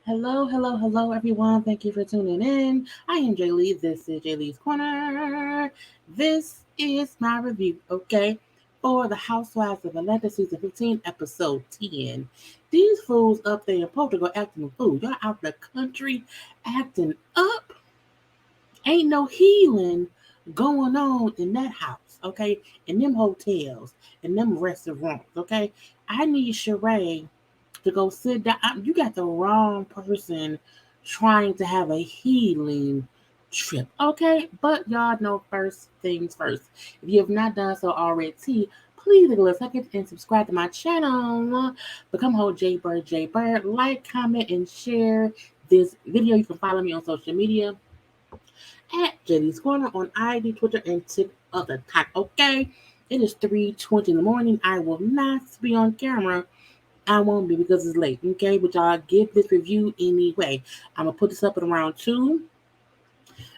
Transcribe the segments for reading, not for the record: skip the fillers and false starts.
Hello, everyone. Thank you for tuning in. I am Jaylee. This is JayLeesCorner. This is my review, okay, for The Housewives of Atlanta Season 15, Episode 10. These fools up there in Portugal acting a fool. Y'all out the country acting up. Ain't no healing going on in that house, okay, in them hotels, in them restaurants, okay. I need Sheree to go sit down. You got the wrong person trying to have a healing trip. Okay, but y'all know first things first. If you have not done so already, please leave a second and subscribe to my channel. Become whole JayBird. Like, comment, and share this video. You can follow me on social media at JayLeesCorner on IG, Twitter, and TikTok. Okay, it is 3:20 in the morning. I will not be on camera. I won't be because it's late, okay? But y'all give this review anyway. I'm gonna put this up at around 2.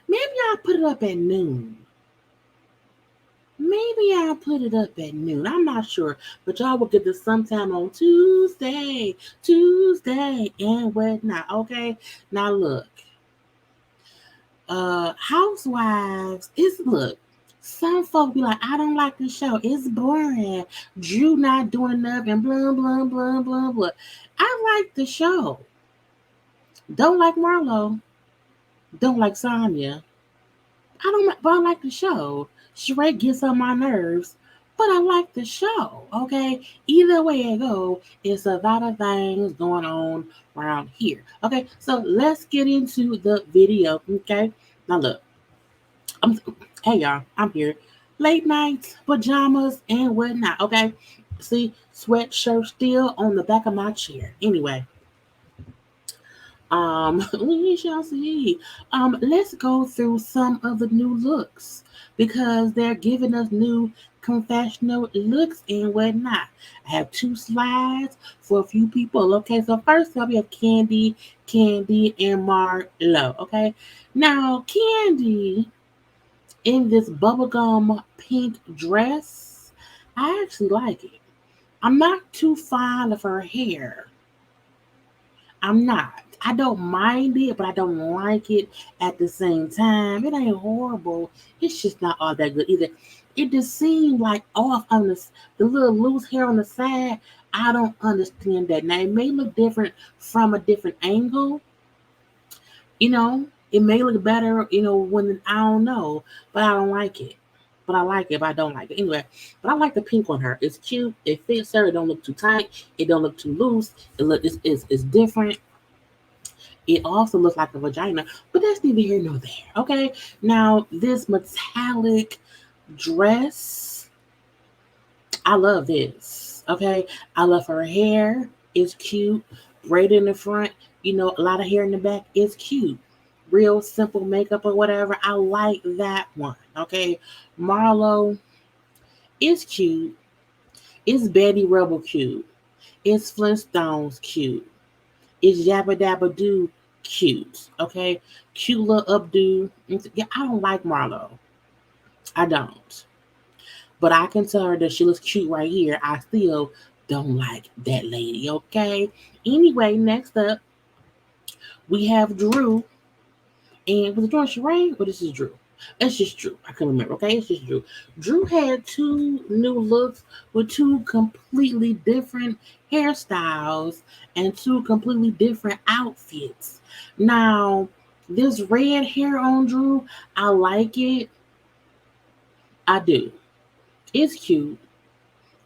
Maybe I'll put it up at noon. Maybe I'll put it up at noon. I'm not sure. But y'all will get this sometime on Tuesday, and whatnot, okay? Now look. Housewives, some folk be like, I don't like the show. It's boring. Drew not doing enough and blah, blah, blah, blah, blah. I like the show. Don't like Marlo. Don't like Sonya. But I like the show. Shrek gets on my nerves, but I like the show. Okay, either way it go, it's a lot of things going on around here. Okay, so let's get into the video. Okay, now look, I'm hey y'all, I'm here. Late nights, pajamas, and whatnot. Okay, see, sweatshirt still on the back of my chair. Anyway. We shall see. Let's go through some of the new looks because they're giving us new confessional looks and whatnot. I have 2 slides for a few people. Okay, so first up we have Candy, and Marlo. Okay, now Candy in this bubblegum pink dress, I actually like it. I'm not too fond of her hair. I'm not. I don't mind it, but I don't like it at the same time. It ain't horrible. It's just not all that good either. It just seemed like off on the little loose hair on the side. I don't understand that. Now it may look different from a different angle. You know, it may look better. When I don't know, but I don't like it. But I like it, but I don't like it anyway. But I like the pink on her. It's cute. It fits her. It don't look too tight. It don't look too loose. It's different. It also looks like a vagina, but that's neither here nor there. Okay. Now this metallic dress, I love this. Okay. I love her hair. It's cute. Braid in the front. A lot of hair in the back. It's cute. Real simple makeup or whatever. I like that one. Okay. Marlo is cute. It's Betty Rubble cute. It's Flintstones cute. It's Yabba Dabba Doo cute. Okay. Cute little updo. Yeah, I don't like Marlo. I don't. But I can tell her that she looks cute right here. I still don't like that lady. Okay. Anyway, next up, we have Drew. And was it Drew and Sheree? Or this is Drew? It's just Drew. I couldn't remember. Okay, it's just Drew. Drew had 2 new looks with 2 completely different hairstyles and 2 completely different outfits. Now, this red hair on Drew, I like it. I do. It's cute.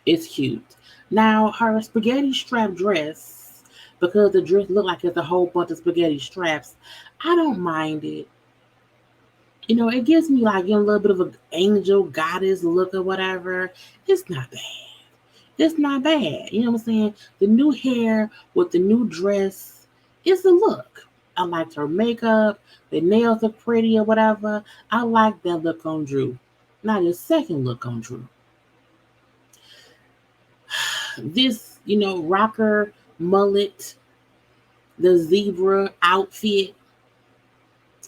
It's cute. Now, her spaghetti strap dress, because the dress looked like it's a whole bunch of spaghetti straps, I don't mind it. It gives me like a little bit of an angel goddess look or whatever. It's not bad. It's not bad. You know what I'm saying? The new hair with the new dress, it's a look. I liked her makeup. The nails are pretty or whatever. I like that look on Drew. Now the second look on Drew. This, rocker mullet, the zebra outfit,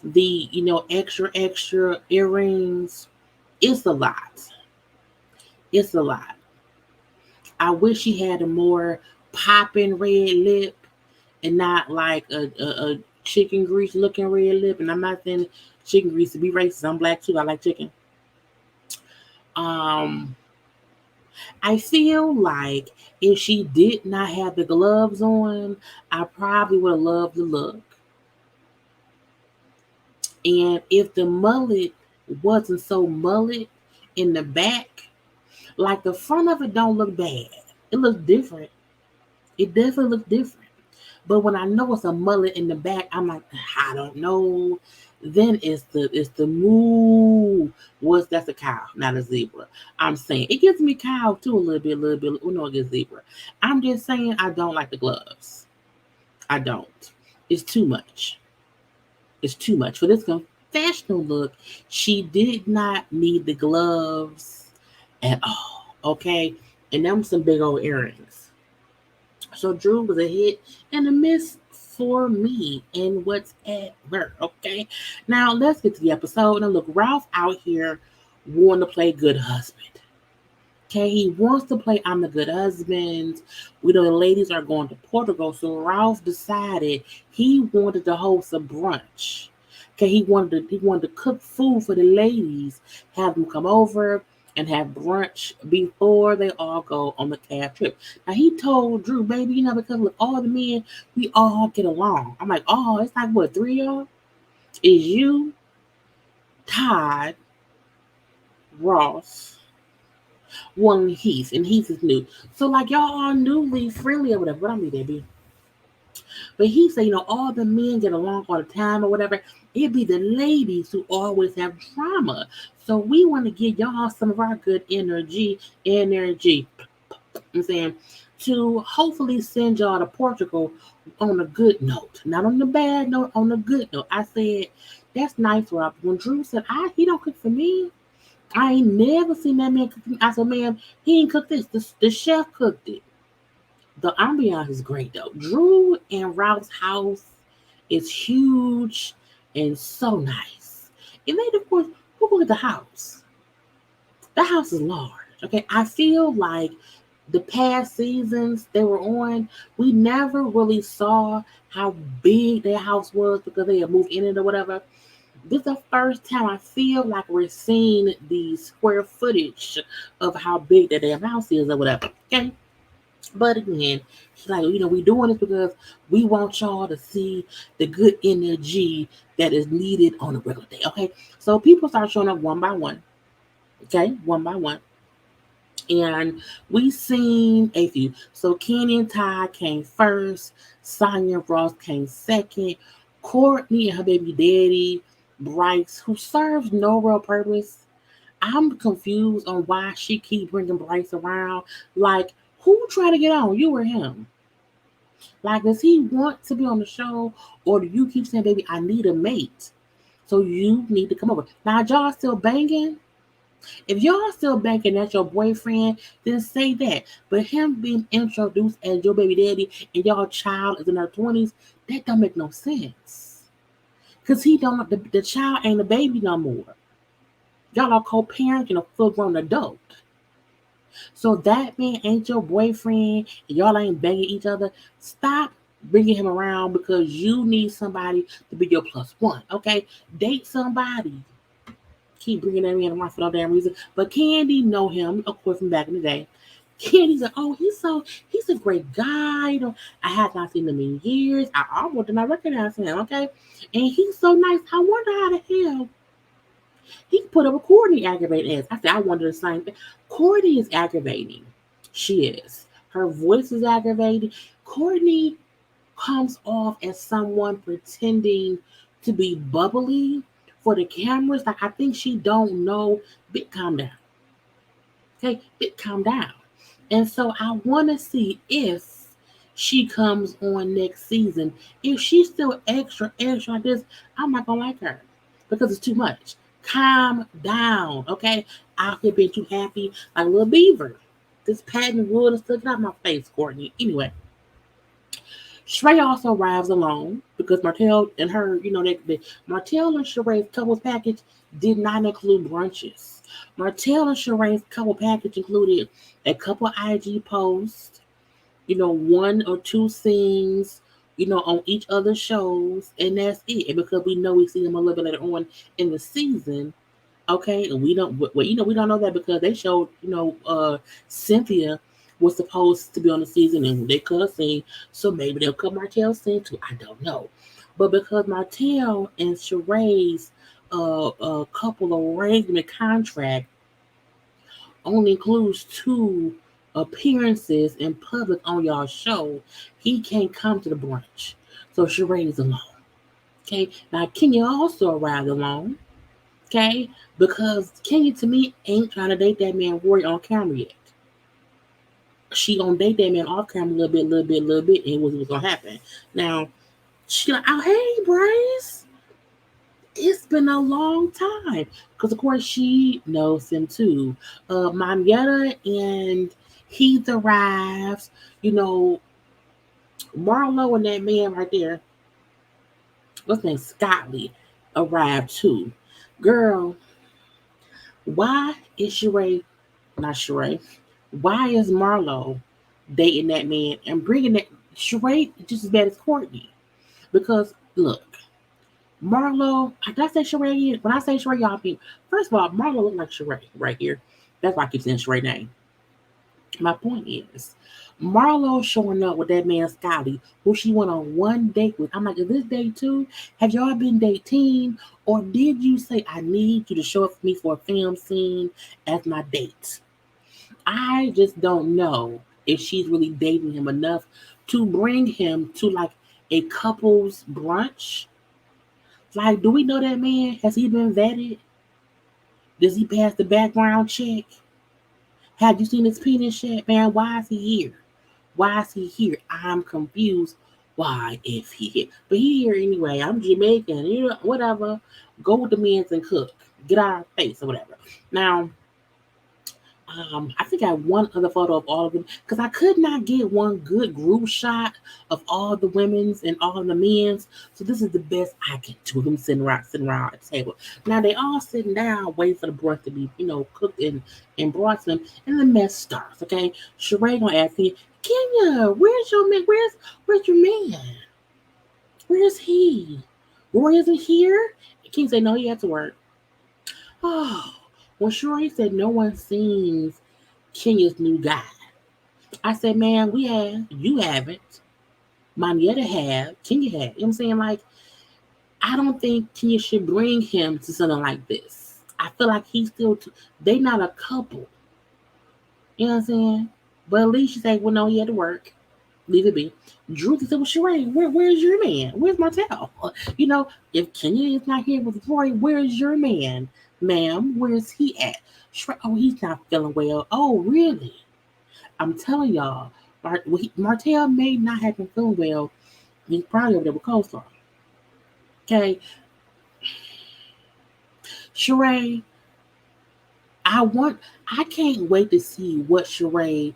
the extra earrings. It's a lot. It's a lot. I wish she had a more popping red lip and not like a chicken grease looking red lip. And I'm not saying chicken grease to be racist. I'm black too. I like chicken. Um, I feel like if she did not have the gloves on, I probably would have loved the look. And if the mullet wasn't so mullet in the back, like the front of it don't look bad. It looks different. It definitely looks different. But when I know it's a mullet in the back, I'm like, I don't know. Then it's the moo. Was that's a cow, not a zebra. I'm saying it gives me cow too a little bit, We know it gets zebra. I'm just saying I don't like the gloves. I don't. It's too much. It's too much for this confessional look. She did not need the gloves at all. Okay, and them some big old earrings. So Drew was a hit and a miss for me and what's at her. Okay. Now let's get to the episode. And look, Ralph out here wanting to play good husband. Okay, he wants to play I'm the good husband. We know the ladies are going to Portugal, so Ralph decided he wanted to host a brunch. Okay, he wanted to cook food for the ladies, have them come over and have brunch before they all go on the cab trip. Now he told Drew, baby, because with all the men, we all get along. I'm like, oh, it's like what, three of y'all? Is you, Todd, Ross, one Heath, and Heath is new. So like y'all are newly friendly or whatever. But I mean that be. But he said, all the men get along all the time or whatever. It'd be the ladies who always have drama. So we want to give y'all some of our good energy. I'm saying to hopefully send y'all to Portugal on a good note, not on the bad note, on a good note. I said that's nice, Rob. When Drew said, he don't cook for me. I ain't never seen that man cook. I said, man, he ain't cooked this. The chef cooked it. The ambiance is great though. Drew and Ralph's house is huge and so nice. And then of course, who look at the house? The house is large. Okay. I feel like the past seasons they were on, we never really saw how big their house was because they had moved in it or whatever. This is the first time I feel like we're seeing the square footage of how big that damn house is or whatever. Okay. But again, he's like, we doing this because we want y'all to see the good energy that is needed on a regular day. Okay. So people start showing up one by one. Okay, one by one. And we seen a few. So Kenny and Ty came first. Sonya and Ross came second. Courtney and her baby daddy, Bryce, who serves no real purpose. I'm confused on why she keep bringing Bryce around. Like, who try to get on, you or him? Like, does he want to be on the show, or do you keep saying, "Baby, I need a mate, so you need to come over"? Now, y'all still banging? If y'all still banging, that's your boyfriend, then say that. But him being introduced as your baby daddy and y'all child is in her 20s, that don't make no sense. Cause he don't the child ain't a baby no more. Y'all are co-parenting a full-grown adult. So that man ain't your boyfriend and y'all ain't banging each other. Stop bringing him around because you need somebody to be your plus one. Okay, date somebody. Keep bringing that man around for no damn reason. But Candy know him, of course, from back in the day. Candy's like, oh, he's a great guy. I have not seen him in years. I almost did not recognize him. Okay, and he's so nice. I wonder how the hell he put up a Courtney aggravating ass. I said, I wonder the same thing. Courtney is aggravating. She is. Her voice is aggravating. Courtney comes off as someone pretending to be bubbly for the cameras. Like, I think she don't know. Bit calm down. Okay, bit calm down. And so I want to see if she comes on next season. If she's still extra like this, I'm not gonna like her because it's too much. Calm down, okay? Out here being too happy like a little beaver. This patent wood is sticking out my face, Courtney. Anyway, Sheree also arrives alone because Martell and her, Martell and Sheree's couples package did not include brunches. Martell and Sheree's couple package included a couple IG posts, one or two scenes on each other's shows, and that's it. And because we know we see them a little bit later on in the season, okay, and we don't, well, we don't know that because they showed, Cynthia was supposed to be on the season and they cut a scene, so maybe they'll cut Martell's scene too. I don't know, but because Martell and Sheree's couple arrangement contract only includes two appearances in public on y'all show, he can't come to the brunch. So Sheree is alone. Okay. Now Kenya also arrived alone. Okay. Because Kenya to me ain't trying to date that man Rory on camera yet. She gonna date that man off camera a little bit, and what's gonna happen. Now she like, oh hey Bryce, it's been a long time. Because, of course, she knows him too. Mamietta and Heath arrives. Marlo and that man right there, what's his name, Scotty, arrived too. Girl, why is not Sheree, why is Marlo dating that man and bringing that Sheree just as bad as Courtney? Because, look, Marlo, did I say Sheree? When I say Sheree, y'all think, first of all, Marlo look like Sheree right here. That's why I keep saying Sheree name. My point is, Marlo showing up with that man Scotty, who she went on one date with. I'm like, is this date two? Have y'all been dating? Or did you say, I need you to show up for me for a film scene as my date? I just don't know if she's really dating him enough to bring him to like a couple's brunch. Like, do we know that man? Has he been vetted? Does he pass the background check? Have you seen his penis yet? Man, why is he here? Why is he here? I'm confused. Why is he here? But he here anyway. I'm Jamaican. Whatever. Go with the men's and cook. Get out of our face or whatever. Now, I think I have one other photo of all of them because I could not get one good group shot of all the women's and all the men's. So this is the best I can do. Them sitting around at the table. Now they all sitting down, waiting for the broth to be, cooked and brought to them, and the mess starts. Okay, Sheree gonna ask me, Kenya, where's your man? Where's your man? Where's he? Roy isn't here. King say no, he had to work. Oh. When Sheree said no one sees Kenya's new guy, I said, man, we have, you haven't, Manietta have, Kenya have. You know what I'm saying? Like, I don't think Kenya should bring him to something like this. I feel like he's still, they not a couple. You know what I'm saying? But at least you say, well, no, he had to work. Leave it be. Drew said, well, Sheree, where's your man? Where's Martell? If Kenya is not here with Roy, where's your man? Ma'am, where's he at? Oh, he's not feeling well. Oh, really? I'm telling y'all, Martell may not have been feeling well. He's probably over there with Coleslaw. Okay. Sheree, I can't wait to see what Sheree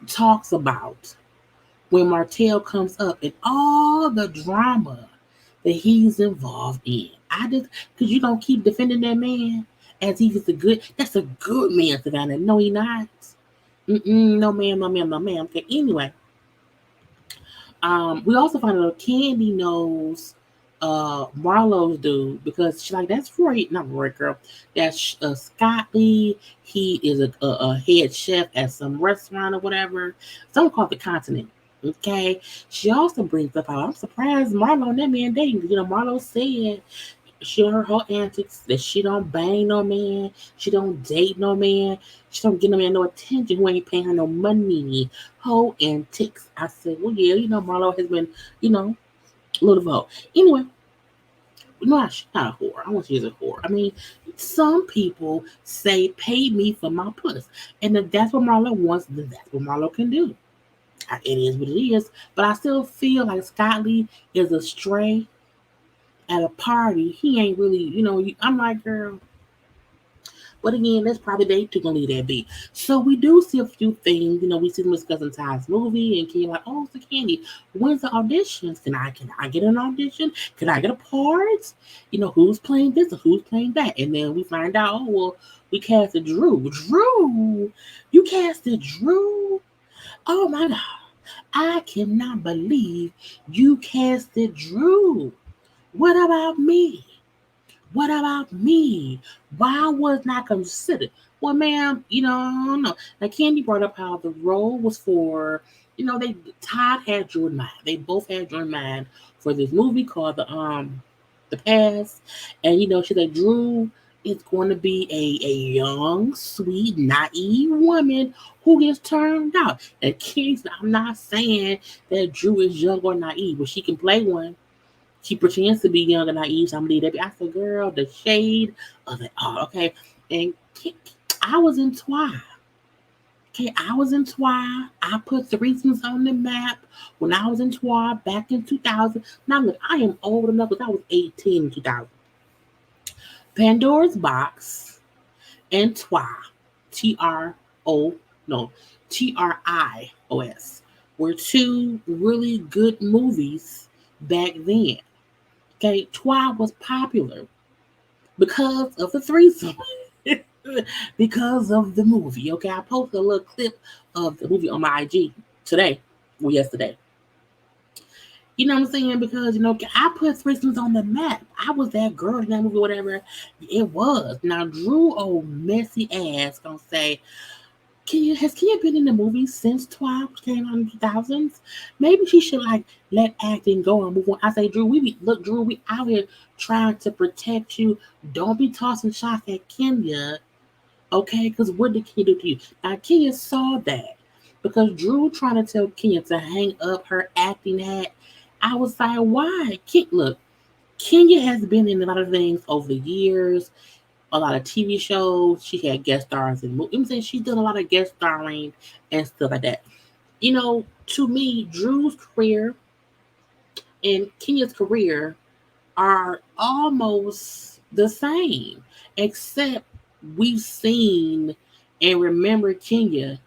talks about when Martell comes up and all the drama that he's involved in. Because you don't keep defending that man as if that's a good man, Savannah. No, he not. No, ma'am, no, ma'am, no, ma'am. Okay, anyway. We also find out Candy knows Marlo's dude because she's like, that's Roy, not Roy, girl. That's Scott Lee. He is a head chef at some restaurant or whatever. Something called the Continent. Okay. She also brings up how I'm surprised Marlo and that man dating. Marlo said she on her antics that she don't bang no man, she don't date no man, she don't give no man no attention who ain't paying her no money. Whole antics. I said, well, yeah, Marlo has been, a little vote. Anyway, no, she's not a whore. I want to use a whore. I mean, some people say pay me for my puss. And if that's what Marlo wants, then that's what Marlo can do. It is what it is. But I still feel like Scott Lee is a stray at a party. He ain't really, I'm like, girl. But again, that's probably they two gonna leave that be. So we do see a few things. We see them discussing Ty's movie, and Kenny like, oh, it's a Candy. When's the auditions? Can I get an audition? Can I get a part? Who's playing this and who's playing that? And then we find out, oh well, we casted Drew. Drew, you casted Drew? Oh my God. I cannot believe you casted Drew. What about me? What about me? Why was not considered? Well, ma'am, no. Now, Candy brought up how the role was for, they Todd had Drew in mind. They both had Drew in mind for this movie called the Past, and she said Drew is going to be a young, sweet, naive woman who gets turned out. And kids, I'm not saying that Drew is young or naive, but she can play one. She pretends to be young and naive. So I'm leaving that. I said, girl, the shade of it all. Okay. And I was in Twi. Okay, I was in Twi. I put the reasons on the map when I was in Twi back in 2000. Now, look, I am old enough because I was 18 in 2000. Pandora's Box and Twi, T R O, no, TRIOS, were two really good movies back then. Okay, Twi was popular because of the threesome, because of the movie. Okay, I posted a little clip of the movie on my IG today or yesterday. You know what I'm saying? Because I put threesomes on the map. I was that girl in that movie, whatever it was. Now Drew, old messy ass, gonna say, has Kenya been in the movies since 12 came out in the 2000s? Maybe she should let acting go and move on. I say, Drew, Drew, we out here trying to protect you. Don't be tossing shots at Kenya, okay? Because what did Kenya do to you? Now Kenya saw that because Drew trying to tell Kenya to hang up her acting hat. I was like, why? Look, Kenya has been in a lot of things over the years, a lot of TV shows. She had guest stars in movies. I'm saying she's done a lot of guest starring and stuff like that. To me, Drew's career and Kenya's career are almost the same, except we've seen and remember Kenya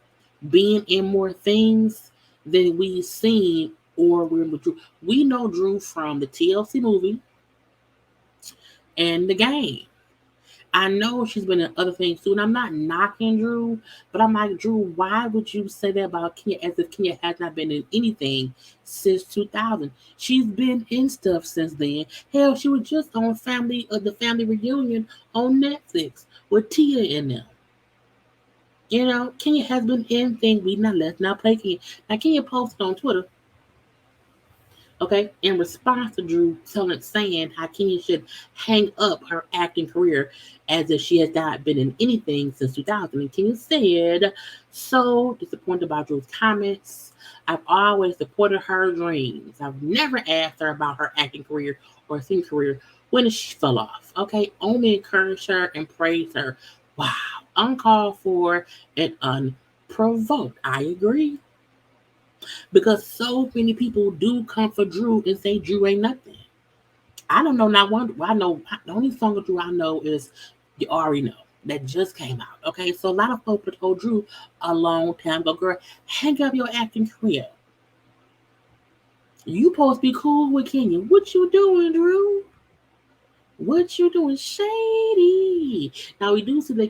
being in more things than we've seen or remember Drew. We know Drew from the TLC movie and the game. I know she's been in other things too, and I'm not knocking Drew, but I'm like, Drew, why would you say that about Kenya as if Kenya has not been in anything since 2000? She's been in stuff since then. Hell, she was just on the family reunion on Netflix with Tia in them. Kenya has been in things. Let's not play Kenya. Now Kenya posted on Twitter, okay, in response to Drew saying how Kenya should hang up her acting career as if she has not been in anything since 2000. And Kenya said, so disappointed about Drew's comments. I've always supported her dreams. I've never asked her about her acting career or singing career when she fell off. Okay, only encourage her and praise her. Wow, uncalled for and unprovoked. I agree. Because so many people do come for Drew and say Drew ain't nothing. I don't know not one. I know the only song of Drew I know is You Already Know that just came out. Okay, so a lot of folks told Drew a long time ago, girl, hang up your acting career. You supposed to be cool with Kenya. What you doing, Drew? What you doing, shady? Now we do see the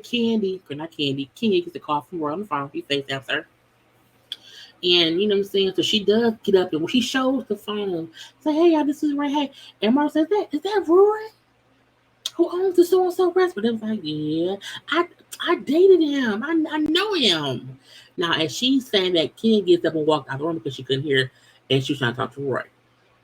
not Candy. Kenya gets a call from Roy on the phone. He FaceTimes her. And you know what I'm saying? So she does get up and when she shows the phone, say, hey, y'all, this is Ray. Hey. And Mark says, is that Roy? Who owns the so and so restaurant? It was like, yeah, I dated him. I know him. Now, as she's saying that, Ken gets up and walks out the room because she couldn't hear and she was trying to talk to Roy.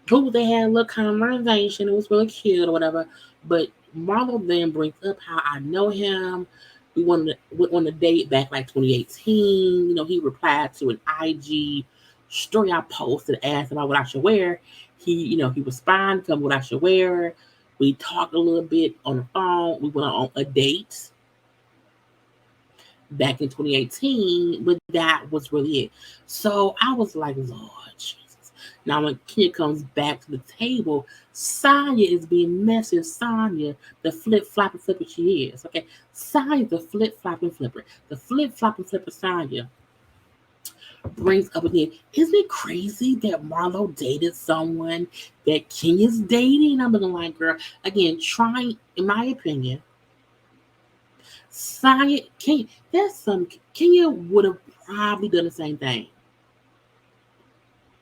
Who they had a little conversation. It was really cute or whatever. But Marlo then brings up how I know him. We went on a date back like 2018. He replied to an IG story I posted, asked about what I should wear. He responded to what I should wear. We talked a little bit on the phone. We went on a date back in 2018, but that was really it. So I was like, Lord Jesus. Now when Kenya comes back to the table, Sonya is being messy. Sonya, the flip-flopping flipper she is. Okay, Sonya, the flip-flopping flipper. The flip-flopping flipper Sonya brings up again, isn't it crazy that Marlo dated someone that Kenya's dating? I'm looking like, girl, again, trying, in my opinion, Sonya, Kenya would have probably done the same thing.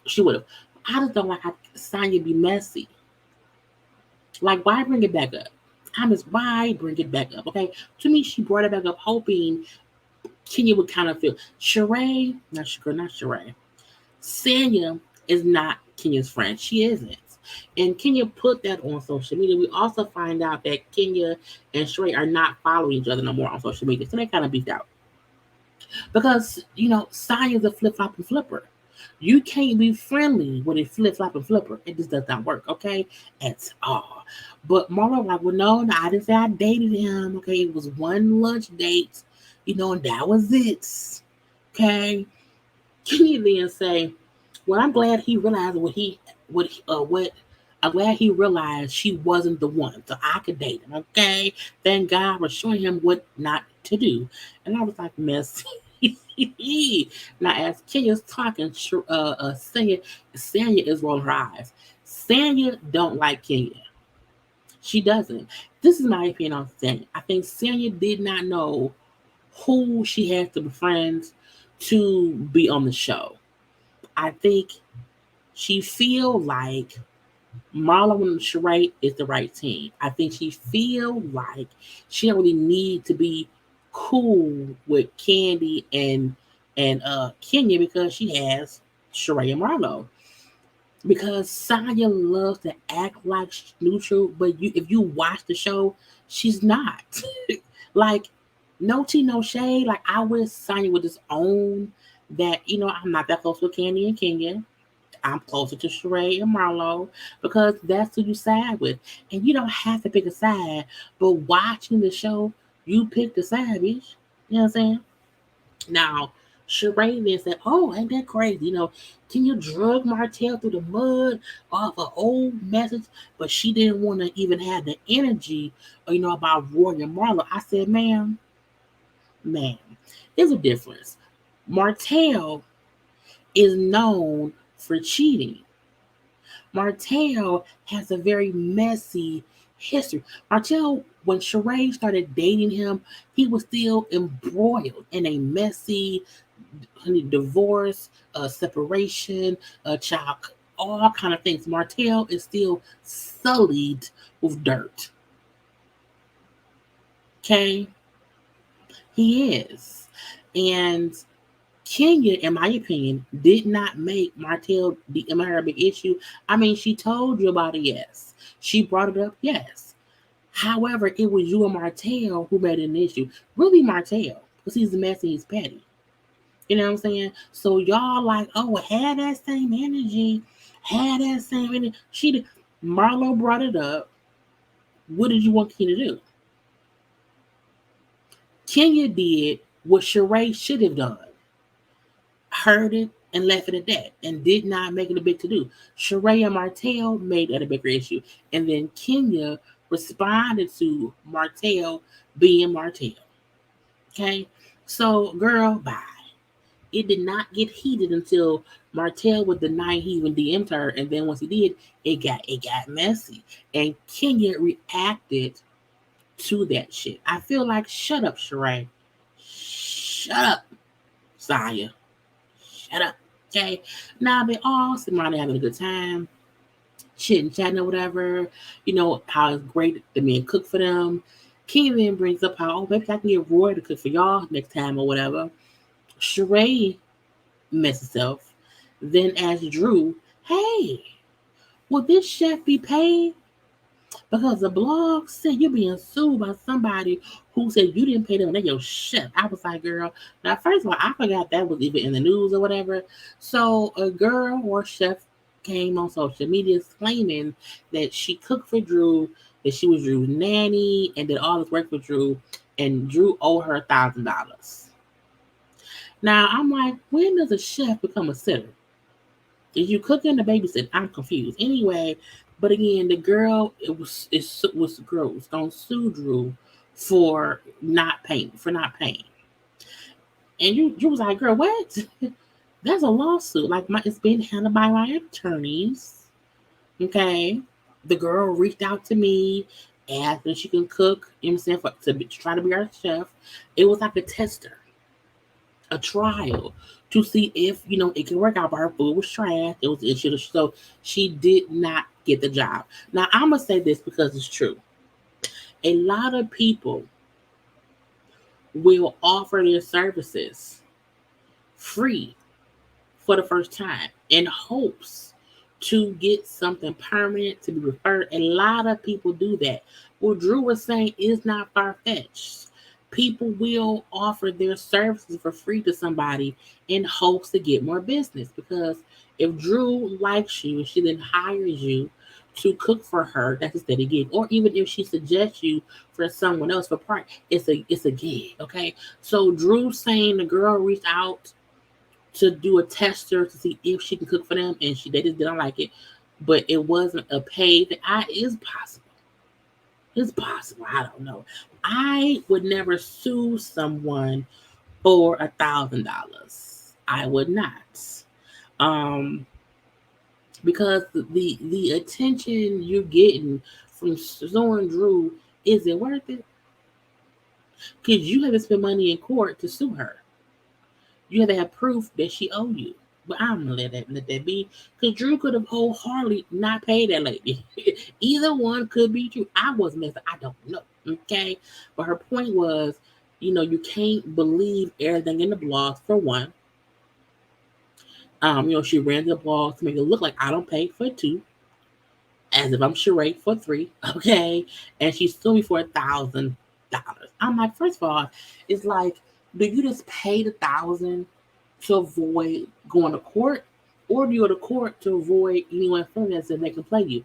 She would have. I just don't like how Sonya be messy. Like, why bring it back up? Why bring it back up? Okay, to me, she brought it back up, hoping Kenya would kind of feel. Sheree, not Sheree. Sanya is not Kenya's friend. She isn't. And Kenya put that on social media. We also find out that Kenya and Sheree are not following each other no more on social media. So they kind of beat out. Because, Sanya's a flip flop and flipper. You can't be friendly with a flip flop and flipper. It just does not work, okay? At all. But Marlo like, well, no, I didn't say I dated him. Okay, it was one lunch date, and that was it. Okay. Can you then say, well, I'm glad he realized what I'm glad he realized she wasn't the one, so I could date him. Okay, thank God for showing him what not to do. And I was like, messy. Now, as Kenya's talking, Sanya is rolling her eyes. Sanya don't like Kenya. She doesn't. This is my opinion on Sanya. I think Sanya did not know who she has to befriend to be on the show. I think she feel like Marlon and Sheree is the right team. I think she feel like she don't really need to be cool with Candy and Kenya because she has Sheree and Marlo. Because Saya loves to act like she's neutral, but if you watch the show, she's not. Like, no tea, no shade. Like, I wish Saya would just own that, I'm not that close with Candy and Kenya. I'm closer to Sheree and Marlo because that's who you side with. And you don't have to pick a side, but watching the show, you pick the side, bitch. You know what I'm saying? Now, Sheree then said, oh, ain't that crazy? Can you drug Martell through the mud off an old message? But she didn't want to even have the energy, about Roy and Marlo. I said, ma'am, there's a difference. Martell is known for cheating. Martell has a very messy history. Martell, when Sheree started dating him, he was still embroiled in a messy divorce, separation, child, all kind of things. Martell is still sullied with dirt. Okay? He is. And Kenya, in my opinion, did not make Martell the her big issue. I mean, she told you about it, yes. She brought it up, yes. However, it was you and Martell who made it an issue. Really, Martell, because he's messy, he's petty. You know what I'm saying? So y'all like, oh, had that same energy, had that same energy. She did. Marlo brought it up. What did you want Kenya to do? Kenya did what Sheree should have done. Heard it and left it at that and did not make it a big to do. Sheree and Martell made it a bigger issue. And then Kenya responded to Martell being Martell. Okay? So, girl, bye. It did not get heated until Martell would deny he even DM'd her. And then once he did, it got messy. And Kenya reacted to that shit. I feel like, shut up, Sheree. Shut up, Saya. Shut up. Okay. Now they all sitting around having a good time, chitting, chatting, or whatever. How it's great the men cook for them. King then brings up how, oh, maybe I can get Roy to cook for y'all next time or whatever. Sheree messes herself. Then asks Drew, hey, will this chef be paid? Because the blog said you're being sued by somebody who said you didn't pay them and they're your chef. I was like, girl, now first of all, I forgot that was even in the news or whatever. So a girl or chef came on social media claiming that she cooked for Drew, that she was Drew's nanny, and did all this work for Drew, and Drew owed her $1,000. Now I'm like, when does a chef become a sitter? Is you cooking the babysit? I'm confused. Anyway, but again, the girl the girl was gonna sue Drew for not paying. And you was like, girl, what? That's a lawsuit. Like it's being handled by my attorneys. Okay. The girl reached out to me, asked if she can cook, to try to be our chef. It was like a tester. a trial to see if it can work out. But her food was trash. It should have, so she did not get the job. Now I'm gonna say this because it's true. A lot of people will offer their services free for the first time in hopes to get something permanent to be referred. A lot of people do that. What Drew was saying is not far fetched. People will offer their services for free to somebody in hopes to get more business. Because if Drew likes you, she then hires you to cook for her, that's a steady gig. Or even if she suggests you for someone else for part, it's a gig. Okay. So Drew saying the girl reached out to do a tester to see if she can cook for them, and they just didn't like it. But it wasn't a paid. Is possible. It's possible. I don't know. I would never sue someone for $1,000. I would not. Um, because the attention you're getting from suing Drew, is it worth it? Because you have to spend money in court to sue her. You have to have proof that she owe you. But I'm gonna let that be. Because Drew could have wholeheartedly not paid that lady. Either one could be true. I wasn't messing. I don't know. Okay. But her point was, you can't believe everything in the blogs for one. She ran the blogs to make it look like I don't pay for two, as if I'm Sheree for three. Okay. And she sued me for $1,000. I'm like, first of all, it's like, do you just pay $1,000 to avoid going to court, or do you go to court to avoid anyone feeling as if they can play you?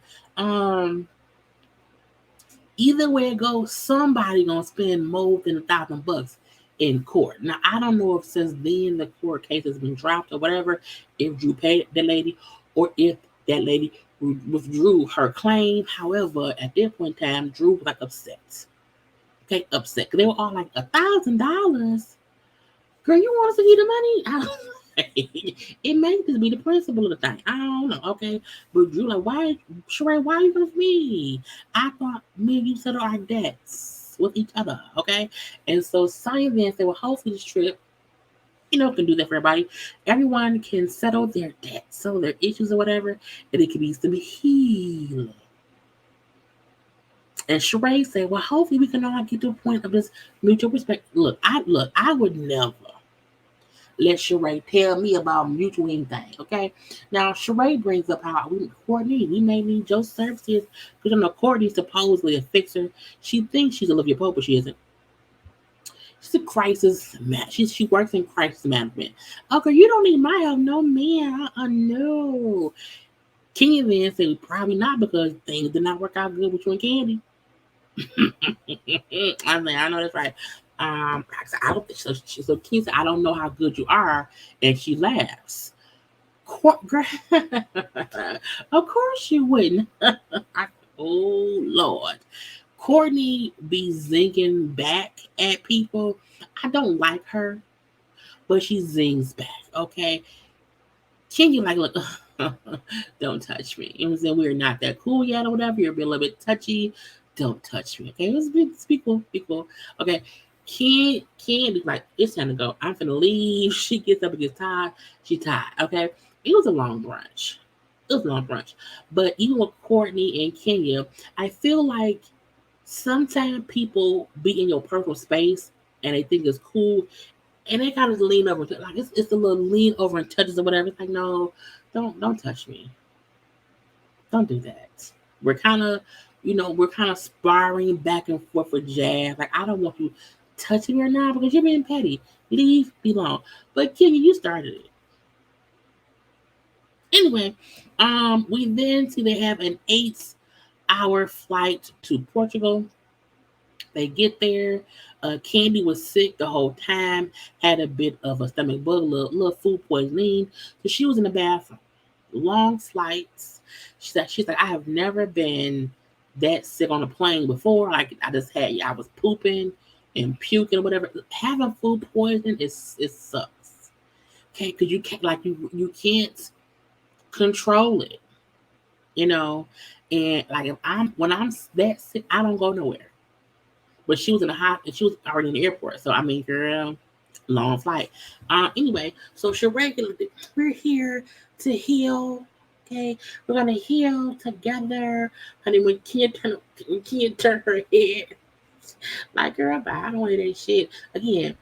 Either way it goes, somebody gonna spend more than $1,000 in court. Now I don't know if since then the court case has been dropped or whatever, if Drew paid the lady, or if that lady withdrew her claim. However, at that point in time, Drew was like upset. Okay, upset. They were all like $1,000. Girl, you want us to eat the money? It may just be the principle of the thing. I don't know. Okay, but Drew, like, why, Sheree? Why are you with me? I thought me and you settled our debts with each other. Okay, and so Sonya then said, well, hopefully this trip, can do that for everybody. Everyone can settle their debts, settle their issues or whatever, and it can be some healing. And Sheree said, well, hopefully we can all get to a point of this mutual respect. I would never let Sheree tell me about mutual anything. Okay. Now Sheree brings up how Courtney, we may need your services because Courtney's supposedly a fixer. She thinks she's Olivia Pope, but she isn't. She's a crisis man. She works in crisis management. Okay, you don't need my help, no man. No. Kenya then said probably not because things did not work out good with you and Candy. I mean, I know that's right. I don't think so. So Kenya said, I don't know how good you are, and she laughs. Of course you wouldn't. Oh Lord, Courtney be zinging back at people. I don't like her, but she zings back. Okay, Kenya like, look, don't touch me. You know what I'm saying? We're not that cool yet or whatever. You're a little bit touchy. Don't touch me. Okay, let's be cool. Be cool. Okay. Candy, like, it's time to go. I'm finna leave. She gets up and gets tired. She tired. Okay. It was a long brunch. But even with Courtney and Kenya, I feel like sometimes people be in your personal space and they think it's cool, and they kind of lean over, like it's a little lean over and touches or whatever. It's like, no, don't touch me. Don't do that. We're kind of, sparring back and forth with jazz. Like, I don't want you touching me or not because you're being petty. Leave me alone. But Kenya, you started it. Anyway, we then see they have an 8-hour flight to Portugal. They get there. Candy was sick the whole time, had a bit of a stomach bug, little food poisoning. So she was in the bathroom. Long flights. She's like, I have never been that sick on a plane before. Like, I was pooping and puking or whatever. Having food poisoning it sucks. Okay, because you can't, like, you can't control it. And like, when I'm that sick, I don't go nowhere. But she was in the hot, and she was already in the airport. So I mean, girl, Long flight. Anyway, so Sheree, we're here to heal. Okay, we're gonna heal together. Honey, when Kenya turn her head, like girl, but I don't want that shit. Again,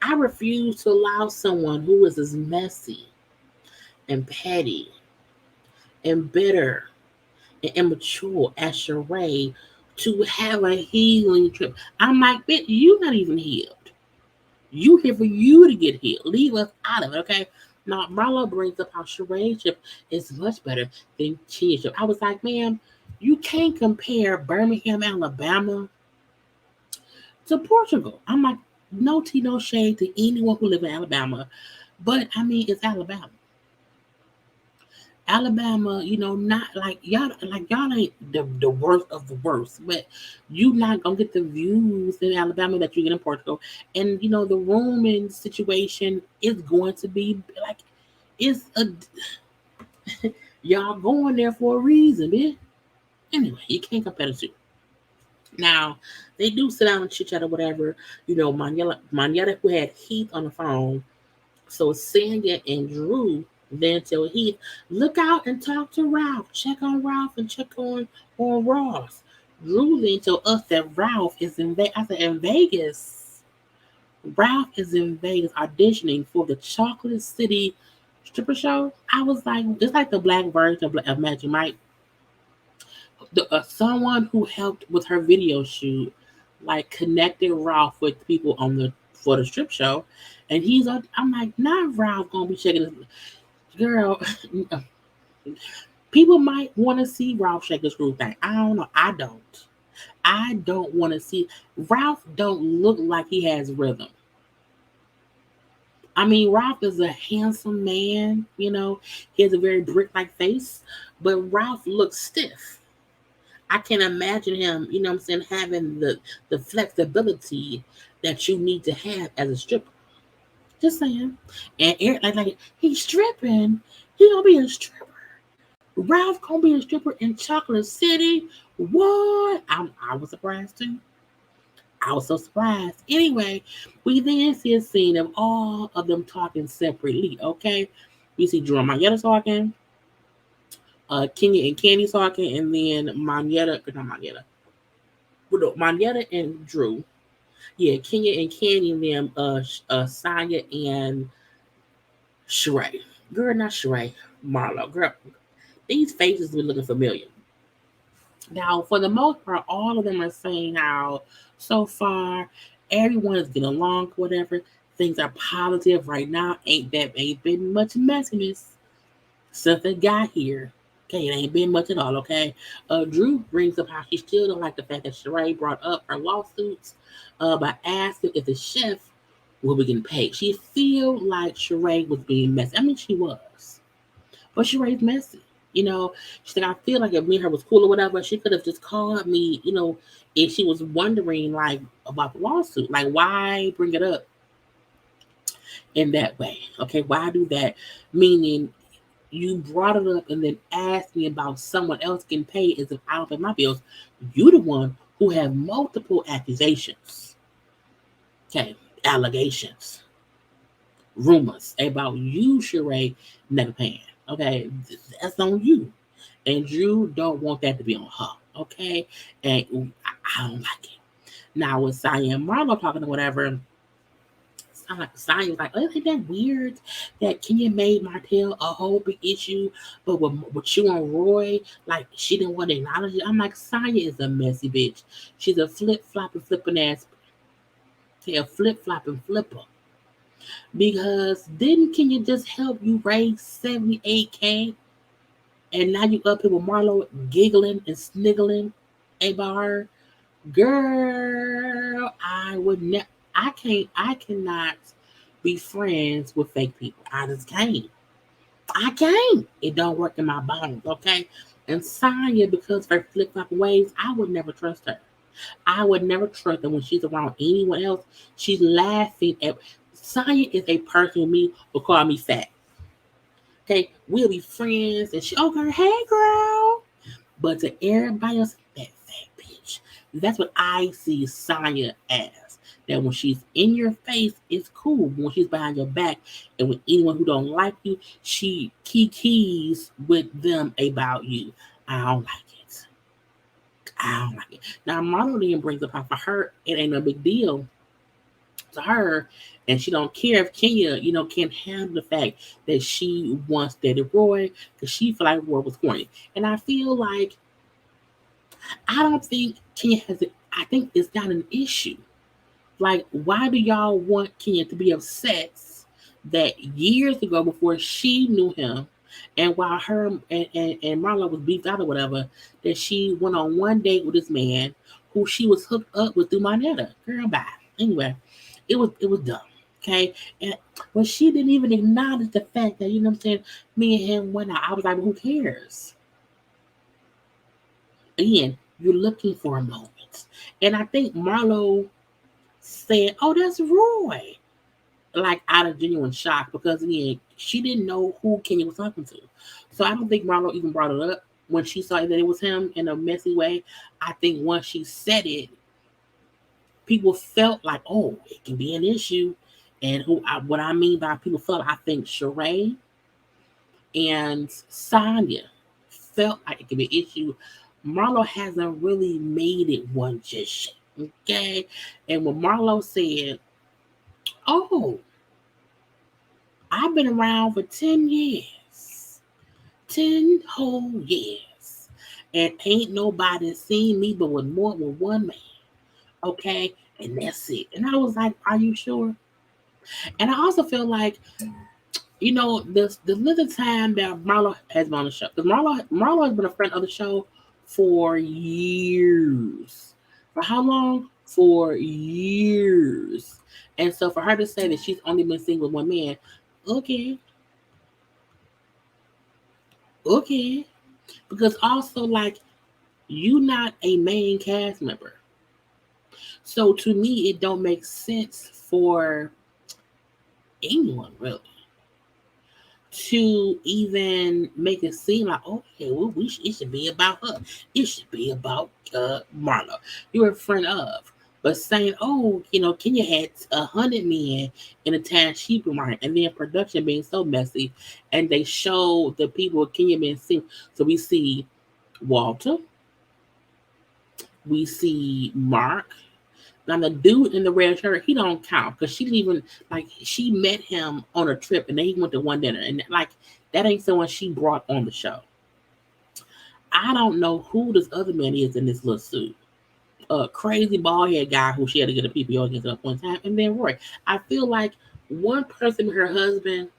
I refuse to allow someone who is as messy and petty and bitter and immature as Sheree to have a healing trip. I'm like, bitch, you not even healed. You here for you to get healed. Leave us out of it, okay? Now, Marlo brings up how Sheree's trip is much better than Chia's trip. I was like, ma'am, you can't compare Birmingham, Alabama to Portugal. I'm like, no tea, no shade to anyone who lives in Alabama. But I mean, it's Alabama. Alabama, not like y'all ain't the worst of the worst, but you not gonna get the views in Alabama that you get in Portugal. And the rooming situation is going to be like it's a y'all going there for a reason, bitch. Anyway, you can't compare the two. Now, they do sit down and chit chat or whatever. Manetta who had Heath on the phone. So Sandra and Drew then tell Heath, look out and talk to Ralph. Check on Ralph and check on Ross. Drew then told us that Ralph is in Vegas. I said, in Vegas? Ralph is in Vegas auditioning for the Chocolate City stripper show. I was like, it's like the black version of Magic Mike. Someone who helped with her video shoot, like connected Ralph with people for the strip show, and I'm like, not Ralph gonna be checking this girl. People might want to see Ralph shake the screw thing. I don't know. I don't. I don't want to see Ralph. Don't look like he has rhythm. I mean, Ralph is a handsome man. He has a very brick-like face, but Ralph looks stiff. I can imagine him, what I'm saying, having the flexibility that you need to have as a stripper. Just saying. And Eric, like he's stripping. He gonna be a stripper. Ralph gonna be a stripper in Chocolate City. What? I was surprised too. I was so surprised. Anyway, we then see a scene of all of them talking separately. Okay, we see Drew and Manetta talking, Kenya and Candy talking, and then Manetta and Drew. Yeah, Kenya and Candy and them, Sonya and Sheree. Girl, not Sheree. Marlo. Girl, these faces were looking familiar. Now, for the most part, all of them are saying how so far everyone is getting along, whatever. Things are positive right now. Ain't been much messiness since they got here. Okay, it ain't been much at all, okay? Drew brings up how she still don't like the fact that Sheree brought up her lawsuits by asking if the chef will be getting paid. She feel like Sheree was being messy. I mean, she was. But Sheree's messy. She's like, I feel like if me and her was cool or whatever, she could have just called me, if she was wondering, like, about the lawsuit. Like, why bring it up in that way? Okay, why do that? Meaning, you brought it up and then asked me about someone else getting paid as if I don't pay my bills. You the one who have multiple accusations. Okay, allegations, rumors about you, Sheree, never paying. Okay, that's on you. And Drew don't want that to be on her. Okay, and I don't like it. Now with Saya and Marlo talking or whatever, I'm like, Saya was like, oh, isn't that weird that Kenya made Martell a whole big issue, but with you and Roy, like she didn't want to acknowledge it. I'm like, Saya is a messy bitch. She's a flip-flopping, flipping ass. Okay, a flip-flopping flipper. Because didn't Kenya just help you raise 78K? And now you up here with Marlo giggling and sniggling about her. Girl, I would never. I cannot be friends with fake people. I just can't. I can't. It don't work in my bones, okay? And Sonya, because of her flip flop ways, I would never trust her. I would never trust her when she's around anyone else. She's laughing at. Sonya is a person with me who call me fat. Okay, we'll be friends, and she, okay, hey girl. But to everybody else, that fat bitch. That's what I see Sonya as. that when she's in your face, it's cool. When she's behind your back, and with anyone who don't like you, she keys with them about you. I don't like it. I don't like it. Now, Marlo then brings up how for her, it ain't no big deal to her, and she don't care if Kenya, can't handle the fact that she once dated Roy because she feel like Roy was corny. And I feel like I don't think Kenya has it. I think it's not an issue. Like, why do y'all want Kenya to be upset that years ago before she knew him, and while her and Marlo was beefed out or whatever, that she went on one date with this man who she was hooked up with through Moneta? Girl, bye. Anyway, it was dumb. Okay, and but she didn't even acknowledge the fact that what I'm saying. Me and him went out. I was like, well, who cares? Again, you're looking for a moment, and I think Marlo said, "Oh, that's Roy," like out of genuine shock because again, she didn't know who Kenya was talking to. So I don't think Marlo even brought it up when she saw that it was him in a messy way. I think once she said it, people felt like, oh, it can be an issue. And what I mean by people felt, I think Sheree and Sonya felt like it could be an issue. Marlo hasn't really made it one just yet. Okay. And when Marlo said, oh, I've been around for 10 years, 10 whole years, and ain't nobody seen me but with more than one man. Okay. And that's it. And I was like, are you sure? And I also feel like, the little time that Marlo has been on the show, because Marlo has been a friend of the show for years. For how long? For years. And so for her to say that she's only been seen with one man, okay, okay. Because also like you not a main cast member. So to me it don't make sense for anyone really to even make it seem like, okay, well, it should be about her. It should be about Marlo. You're a friend of. But saying, oh, Kenya had 100 men in a time she market, and then production being so messy, and they show the people Kenya being seen. So we see Walter, we see Mark. Now the dude in the red shirt, he don't count because she didn't even like she met him on a trip and then he went to one dinner and like that ain't someone she brought on the show. I don't know who this other man is in this little suit. A crazy bald head guy who she had to get a PPO against at one time, and then Roy. I feel like one person, her husband,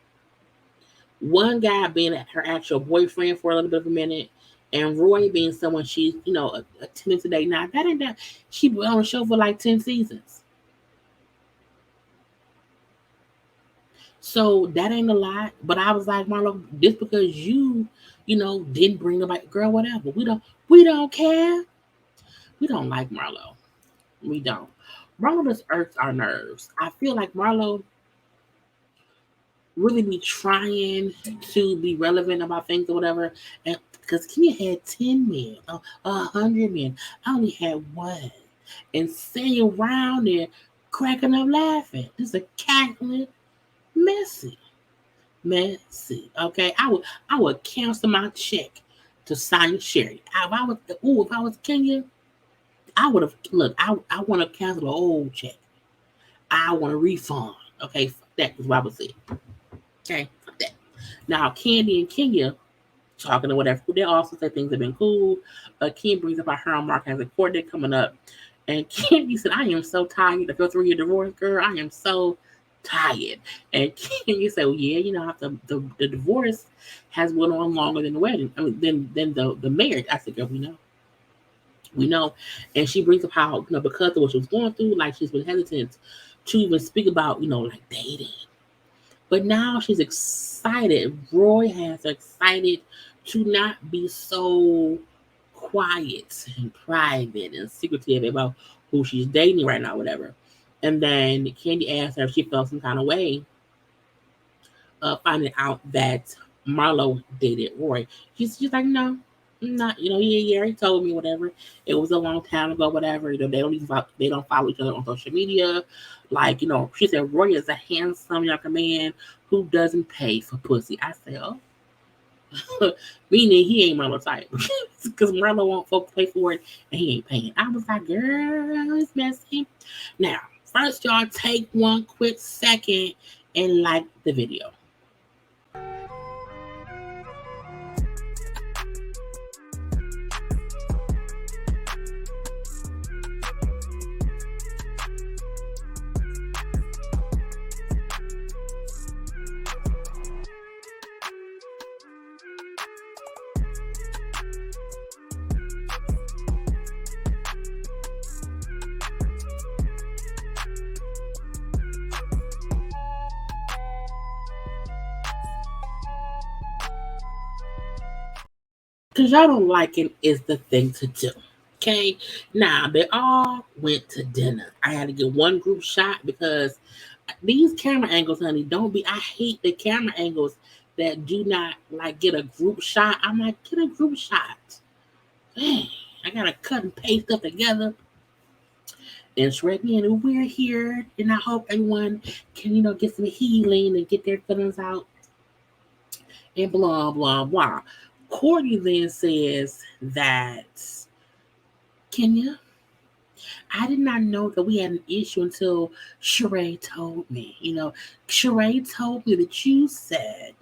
one guy being her actual boyfriend for a little bit of a minute, and Roy being someone she's attending today. Now that ain't that she been on the show for like 10 seasons. So that ain't a lot. But I was like, Marlo, just because didn't bring nobody, girl, whatever. We don't care. We don't like Marlo. We don't. Marlo just irks our nerves. I feel like Marlo really be trying to be relevant about things or whatever. And because Kenya had 10 men, 100 men, I only had one. And sitting around there cracking up laughing. This is a cackling messy. Messy. Okay. I would cancel my check to sign Sheree. If I was Kenya, I would have look, I want to cancel the old check. I want a refund. Okay, fuck that is what I would say. Okay, fuck that. Now Candy and Kenya talking or whatever. They also say things have been cool. Ken brings up how her and Mark has a court date coming up. And Candy said, I am so tired of your 3 year divorce, girl. I am so tired. And Candy said, well, yeah, the divorce has went on longer than the wedding. I mean, than the marriage. I said, girl, we know. We know. And she brings up how, because of what she was going through, like she's been hesitant to even speak about, like dating. But now she's excited. Roy has her excited to not be so quiet and private and secretive about who she's dating right now, whatever. And then Candy asked her if she felt some kind of way, finding out that Marlo dated Roy. She's like, no, Not, he already told me whatever. It was a long time ago, whatever. They don't follow each other on social media. Like, she said Roy is a handsome younger man who doesn't pay for pussy. I said, oh, meaning he ain't Marlo type. Because Marlo won't folks pay for it and he ain't paying. I was like, girl, it's messy. Now, first, y'all take one quick second and like the video. Because y'all don't like it is the thing to do. Okay? Now, they all went to dinner. I had to get one group shot because these camera angles, honey, I hate the camera angles that do not like get a group shot. I'm like, get a group shot. Dang, I gotta cut and paste stuff together. And Shrek, and we're here, and I hope everyone can, get some healing and get their feelings out and blah, blah, blah. Courtney then says that, Kenya, I did not know that we had an issue until Sheree told me. Sheree told me that you said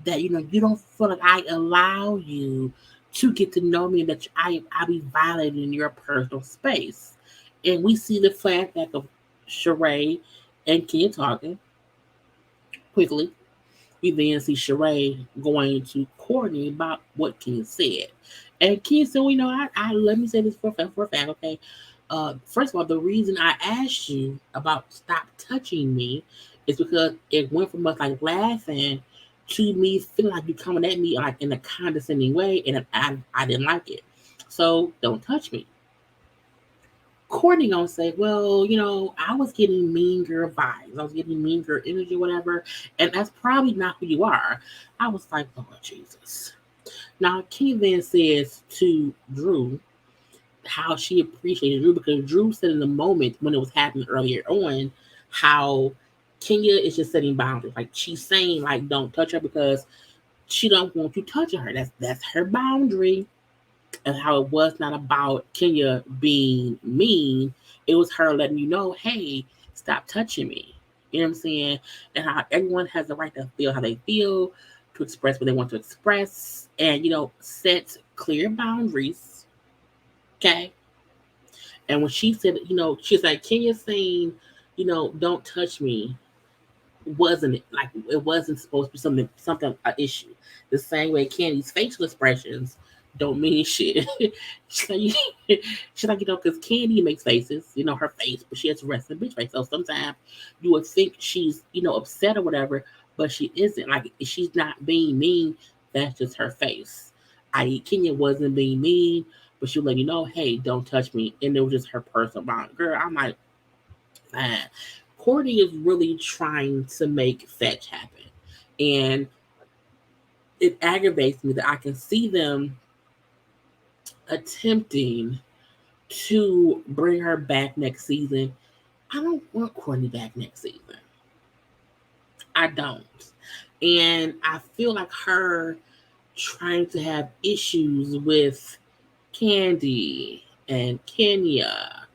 that, you don't feel like I allow you to get to know me, and that I be violating your personal space. And we see the flashback of Sheree and Kenya talking quickly. We then see Sheree going to Courtney about what Ken said. And Ken said, well, I let me say this for a fact, okay? First of all, the reason I asked you about stop touching me is because it went from us like laughing to me feeling like you coming at me like in a condescending way, and I didn't like it. So don't touch me. Courtney gonna say, well, I was getting mean girl vibes. I was getting mean girl energy, whatever. And that's probably not who you are. I was like, Lord Jesus. Now, Ken then says to Drew how she appreciated Drew, because Drew said in the moment when it was happening earlier on how Kenya is just setting boundaries. Like, she's saying, like, don't touch her because she don't want you touching her. That's her boundary. And how it was not about Kenya being mean. It was her letting you know, hey, stop touching me. You know what I'm saying? And how everyone has the right to feel how they feel, to express what they want to express, and, set clear boundaries. Okay? And when she said, she's like, Kenya saying, don't touch me, it wasn't supposed to be something an issue. The same way Candy's facial expressions don't mean shit. she's like, because Candy makes faces, her face, but she has a resting bitch face. So sometimes you would think she's, upset or whatever, but she isn't. Like, she's not being mean. That's just her face. Kenya wasn't being mean, but she would let you know, hey, don't touch me. And it was just her personal bond. Girl, I'm like, man. Courtney is really trying to make fetch happen. And it aggravates me that I can see them attempting to bring her back next season. I don't want Courtney back next season. I don't. And I feel like her trying to have issues with Candy and Kenya.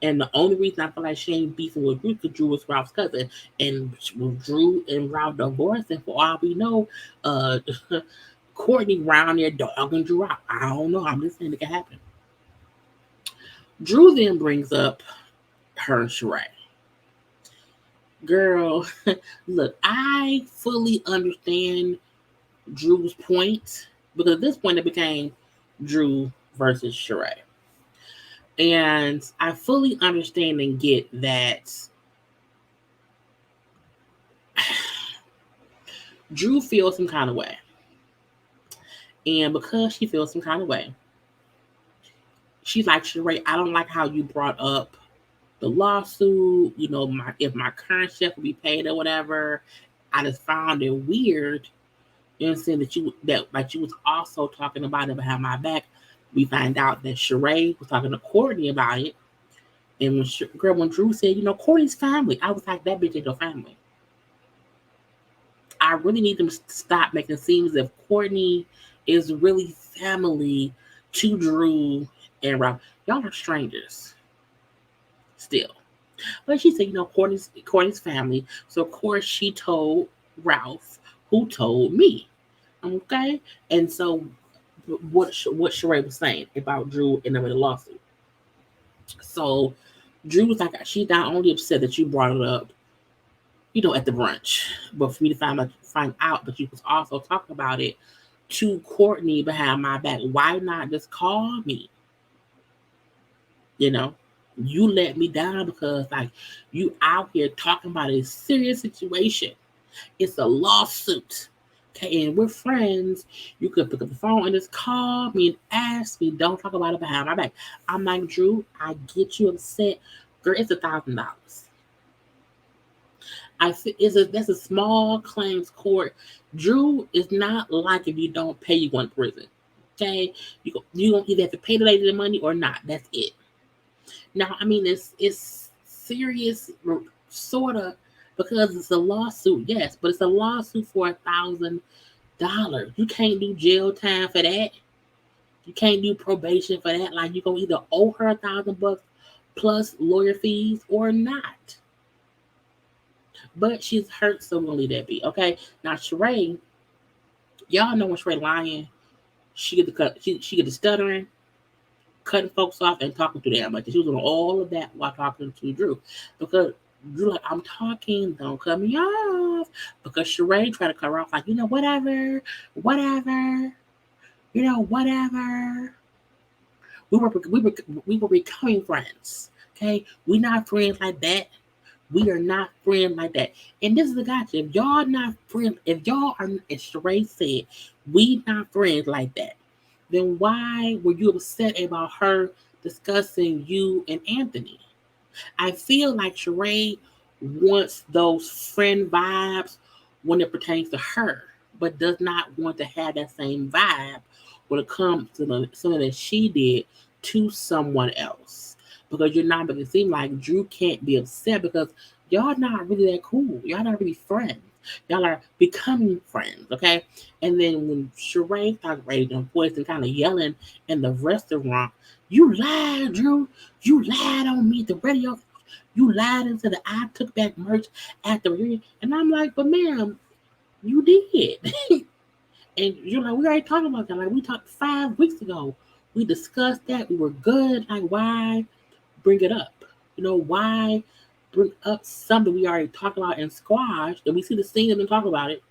And the only reason I feel like she ain't beefing with Drew, because Drew was Ralph's cousin. And Drew and Ralph divorced, and for all we know, Courtney round there dogging Drew out. I don't know. I'm just saying it can happen. Drew then brings up her and Sheree. Girl, look, I fully understand Drew's point, because at this point it became Drew versus Sheree. And I fully understand and get that Drew feels some kind of way. And because she feels some kind of way, she's like, Sheree, I don't like how you brought up the lawsuit. If my current chef would be paid or whatever. I just found it weird, and saying that you was also talking about it behind my back. We find out that Sheree was talking to Courtney about it. And when Drew said, Courtney's family, I was like, that bitch ain't your family. I really need them to stop making it seem as if Courtney is really family to Drew and Ralph. Y'all are strangers still. But she said, Courtney's family. So of course she told Ralph, who told me. Okay? And so what Sheree was saying about Drew and the lawsuit. So Drew was like, she's not only upset that you brought it up, at the brunch, but for me to find out that you was also talking about it to Courtney behind my back. Why not just call me? You let me down because you out here talking about a serious situation. It's a lawsuit. Okay, and we're friends. You could pick up the phone and just call me and ask me. Don't talk about it behind my back. I'm like, Drew, I get you upset. Girl, it's $1,000. That's a small claims court. Drew is not like if you don't pay, you go to prison. Okay, you don't either have to pay the lady the money or not. That's it. Now, I mean, it's serious, sort of, because it's a lawsuit, yes, but it's a lawsuit for $1,000. You can't do jail time for that. You can't do probation for that. Like, you're gonna either owe her $1,000 plus lawyer fees or not. But she's hurt, so we're gonna leave that be. Okay. Now Sheree, y'all know when Sheree lying, she get the stuttering, cutting folks off and talking to them. Like she was doing all of that while talking to Drew. Because Drew like, I'm talking, don't cut me off. Because Sheree tried to cut her off like, whatever. Whatever. We were becoming friends. Okay? We're not friends like that. We are not friends like that. And this is the gotcha. If y'all not friends, if y'all are, as Sheree said, we not friends like that, then why were you upset about her discussing you and Anthony? I feel like Sheree wants those friend vibes when it pertains to her, but does not want to have that same vibe when it comes to something that she did to someone else. Because you're not making it seem like Drew can't be upset because y'all not really that cool. Y'all not really friends. Y'all are becoming friends, okay? And then when Sheree started raising her voice and kind of yelling in the restaurant, you lied, Drew. You lied on me at the radio. You lied and said that I took back merch at the reunion. And I'm like, but ma'am, you did. And you're like, we already talked about that. Like, we talked 5 weeks ago. We discussed that. We were good. Like, why bring it up? Why bring up something we already talked about and squashed, and we see the scene and then talk about it?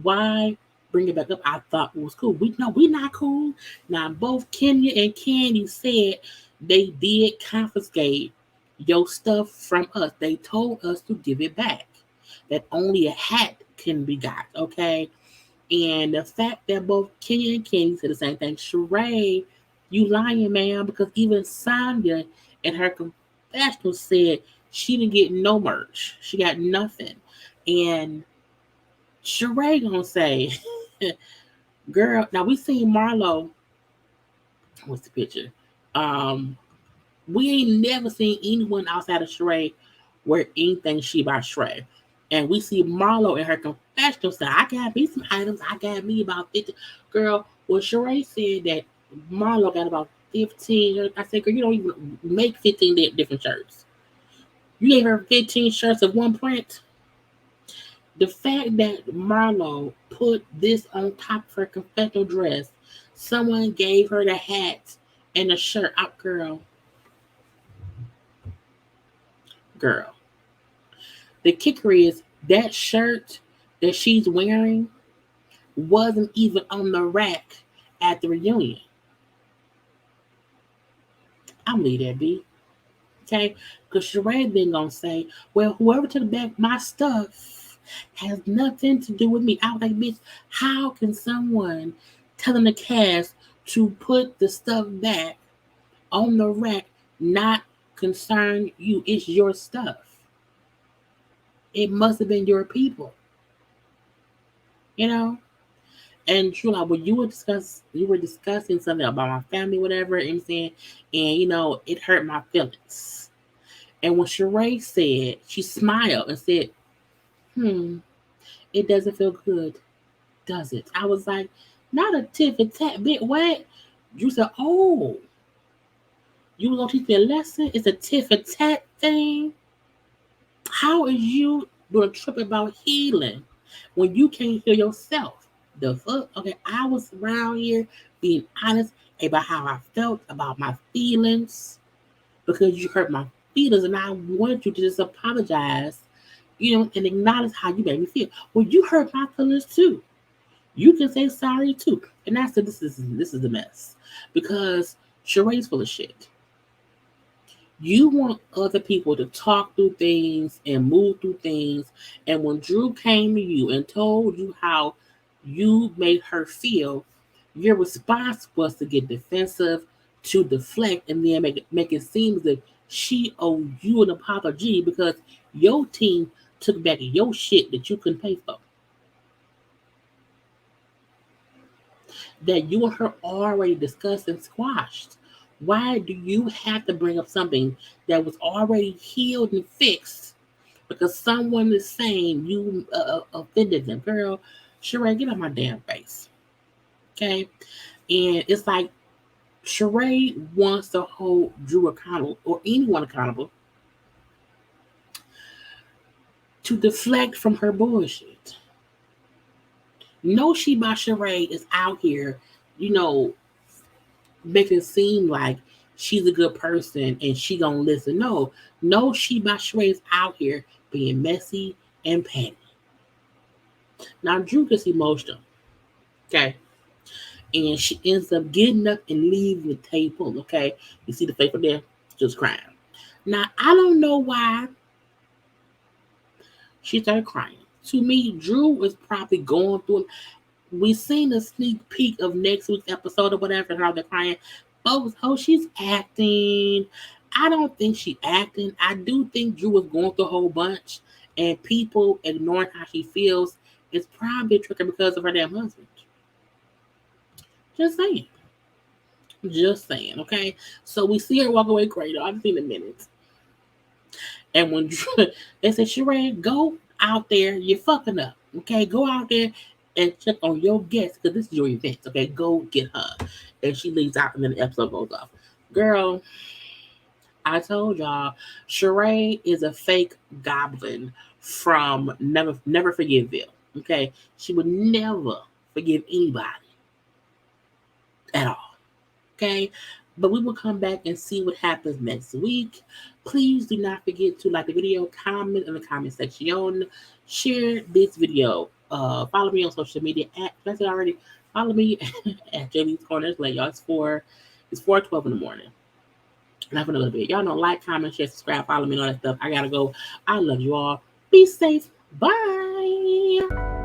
Why bring it back up? I thought it was cool. We not cool. Now, both Kenya and Candy said they did confiscate your stuff from us. They told us to give it back. That only a hat can be got, okay? And the fact that both Kenya and Candy said the same thing, Sheree, you lying, man, because even Sonya in her confessional said she didn't get no merch. She got nothing. And Sheree gonna say, girl, now we seen Marlo. What's the picture? We ain't never seen anyone outside of Sheree wear anything she by Sheree. And we see Marlo in her confessional say, I got me some items. I got me about 50. Girl, well, Sheree said that Marlo got about 15. I said, girl, you don't even make 15 different shirts. You gave her 15 shirts of one print. The fact that Marlo put this on top of her confessional dress, someone gave her the hat and the shirt out, girl. The kicker is that shirt that she's wearing wasn't even on the rack at the reunion. I'm leave that be. Okay? Because Sheree then gonna say, well, whoever took back my stuff has nothing to do with me. I was like, bitch, how can someone telling the cast to put the stuff back on the rack not concern you? It's your stuff. It must have been your people. you know? And true, like when you were discussing something about my family, whatever, and saying, and it hurt my feelings. And when Sheree said, she smiled and said, "Hmm, it doesn't feel good, does it?" I was like, "Not a tit for tat bit wet." You said, "Oh, you was gonna teach me a lesson? It's a tit for tat thing." How is you doing a trip about healing when you can't heal yourself? The fuck? Okay, I was around here being honest about how I felt about my feelings because you hurt my feelings, and I wanted you to just apologize, and acknowledge how you made me feel. Well, you hurt my feelings too. You can say sorry too, and that's this is the mess because Sheree's full of shit. You want other people to talk through things and move through things. And when Drew came to you and told you how you made her feel, your response was to get defensive, to deflect, and then make it seem as if she owed you an apology because your team took back your shit that you couldn't pay for. That you and her already discussed and squashed. Why do you have to bring up something that was already healed and fixed because someone is saying you offended them? Girl, Sheree, get out my damn face. Okay? And it's like Sheree wants to hold Drew accountable or anyone accountable to deflect from her bullshit. No, she by Sheree is out here, you know, making it seem like she's a good person and she gonna listen. No, no, she by Sheree's out here being messy and petty. Now Drew gets emotional, okay, and she ends up getting up and leaving the table. Okay, you see the face there, just crying. Now I don't know why she started crying. To me, Drew was probably going through. We seen a sneak peek of next week's episode or whatever, and how they're crying. Oh, she's acting. I don't think she acting. I do think Drew was going through a whole bunch, and people ignoring how she feels is probably a trigger because of her damn husband. Just saying. Just saying, okay? So we see her walk away crazy. I've seen a minute. And when Drew, they said, Sheree, go out there. You're fucking up. Okay? Go out there and check on your guests because this is your event. Okay? Go get her. And she leaves out and then the episode goes off. Girl, I told y'all, Sheree is a fake goblin from Never Forgiveville. Okay? She would never forgive anybody at all. Okay? But we will come back and see what happens next week. Please do not forget to like the video, comment in the comment section, share this video. Follow me on social media at, I said already, follow me at JayLeesCorner. Like y'all, it's 4:12 in the morning. And I'm gonna go to bed. Y'all know, like, comment, share, subscribe, follow me, and all that stuff. I gotta go. I love you all. Be safe. Bye.